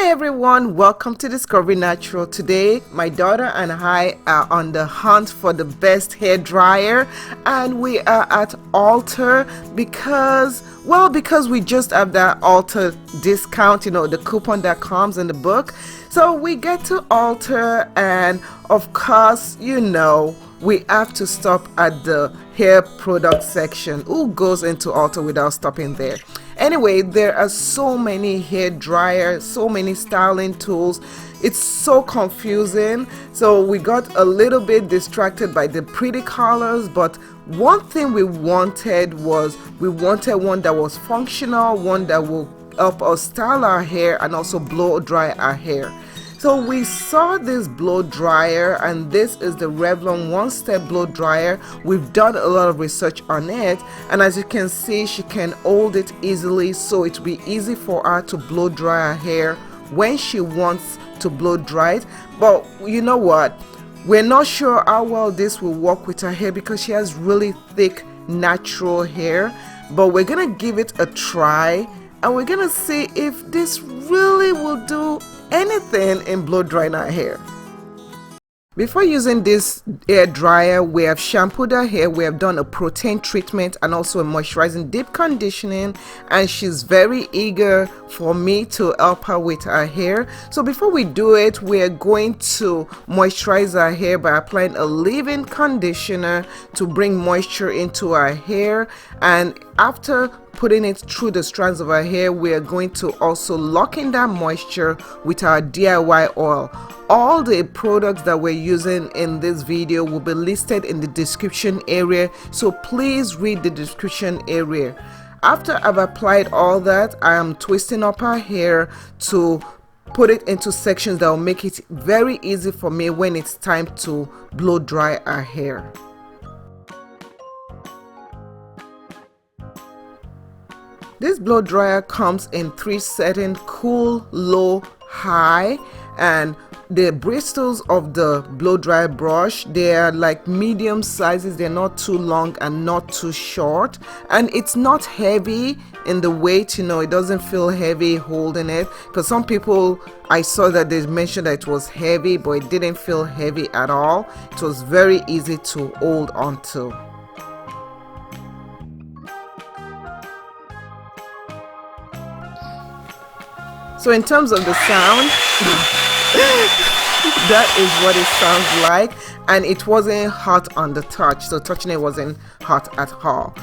everyone, welcome to Discovery Natural. Today my daughter and I are on the hunt for the best hair dryer, and we are at Ulta because we just have that Ulta discount, you know, the coupon that comes in the book. So we get to Ulta, and of course, you know, we have to stop at the hair product section. Who goes into Ulta without stopping there? Anyway, there are so many hair dryers, so many styling tools. It's so confusing. So we got a little bit distracted by the pretty colors, but one thing we wanted was one that was functional, one that will help us style our hair and also blow dry our hair. So we saw this blow dryer, and this is the Revlon one-step blow dryer. We've done a lot of research on it, and as you can see, she can hold it easily, so it will be easy for her to blow dry her hair when she wants to blow dry it. But you know what? We're not sure how well this will work with her hair because she has really thick natural hair, but we're gonna give it a try, and we're gonna see if this really will do anything in blow drying our hair. Before using this hair dryer, we have shampooed her hair, we have done a protein treatment and also a moisturizing deep conditioning, and she's very eager for me to help her with her hair. So before we do it, we are going to moisturize her hair by applying a leave-in conditioner to bring moisture into her hair, and after putting it through the strands of her hair, we are going to also lock in that moisture with our DIY oil. All the products that we're using in this video will be listed in the description area, so please read the description area. After I've applied all that, I am twisting up her hair to put it into sections that will make it very easy for me when it's time to blow dry her hair. This blow dryer comes in 3 settings: cool, low, high, and the bristles of the blow dry brush, they are like medium sizes. They're not too long and not too short, and it's not heavy in the weight, you know, it doesn't feel heavy holding it, because some people I saw that they mentioned that it was heavy, but it didn't feel heavy at all. It was very easy to hold onto. So in terms of the sound, that is what it sounds like, and it wasn't hot on the touch, so touching it wasn't hot at all.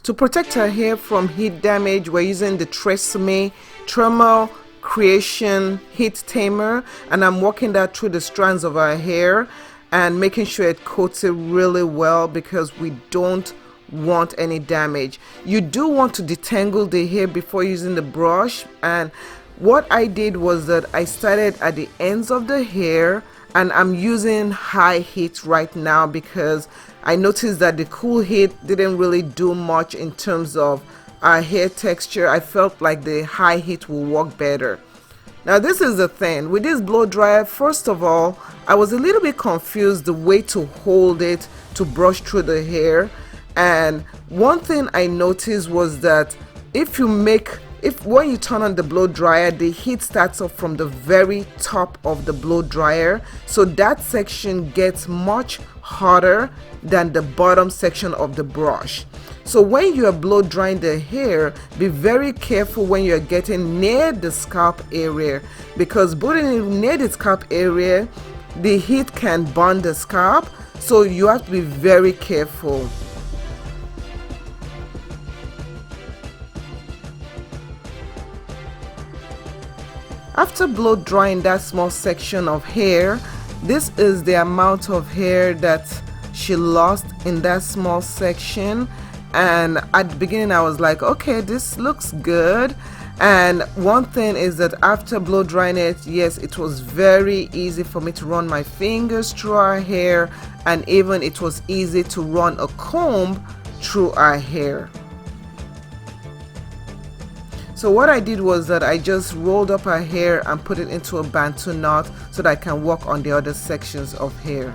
To protect her hair from heat damage, we're using the Tresemme Thermal Creation Heat Tamer, and I'm working that through the strands of her hair and making sure it coats it really well because we don't want any damage. You do want to detangle the hair before using the brush, and what I did was that I started at the ends of the hair, and I'm using high heat right now because I noticed that the cool heat didn't really do much in terms of our hair texture. I felt like the high heat will work better. Now this is the thing with this blow dryer. First of all, I was a little bit confused the way to hold it to brush through the hair. And one thing I noticed was that when you turn on the blow dryer, the heat starts off from the very top of the blow dryer, so that section gets much hotter than the bottom section of the brush. So when you are blow drying the hair, be very careful when you're getting near the scalp area, because putting near the scalp area, the heat can burn the scalp, so you have to be very careful. After blow drying that small section of hair, this is the amount of hair that she lost in that small section. And at the beginning I was like, okay, this looks good. And one thing is that after blow drying it, yes, it was very easy for me to run my fingers through her hair, and even it was easy to run a comb through her hair. So what I did was that I just rolled up her hair and put it into a bantu knot so that I can work on the other sections of hair.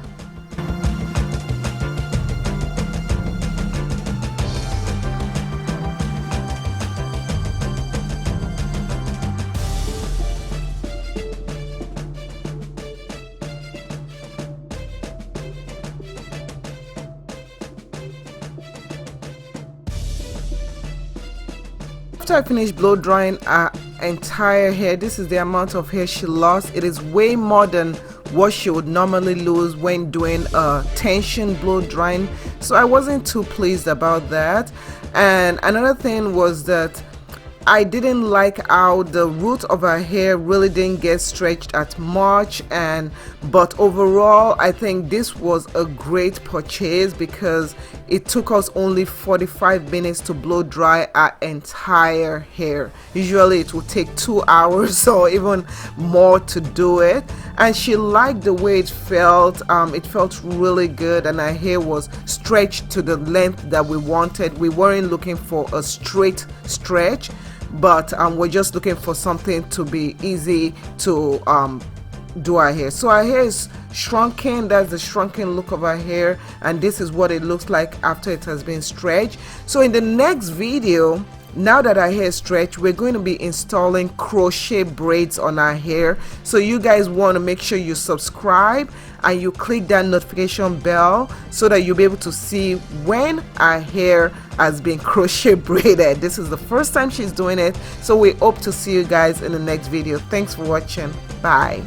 After I finished blow drying her entire hair, this is the amount of hair she lost. It is way more than what she would normally lose when doing a tension blow drying, so I wasn't too pleased about that. And another thing was that I didn't like how the root of her hair really didn't get stretched as much, but overall I think this was a great purchase because it took us only 45 minutes to blow dry our entire hair. Usually it would take 2 hours or even more to do it, and she liked the way it felt. It felt really good, and her hair was stretched to the length that we wanted. We weren't looking for a straight stretch, but we're just looking for something to be easy to do our hair. So our hair is shrunken. That's the shrunken look of our hair, and this is what it looks like after it has been stretched. So in the next video, now that our hair is stretched, we're going to be installing crochet braids on our hair. So you guys want to make sure you subscribe and you click that notification bell so that you'll be able to see when our hair has been crochet braided. This is the first time she's doing it, so we hope to see you guys in the next video. Thanks for watching. Bye.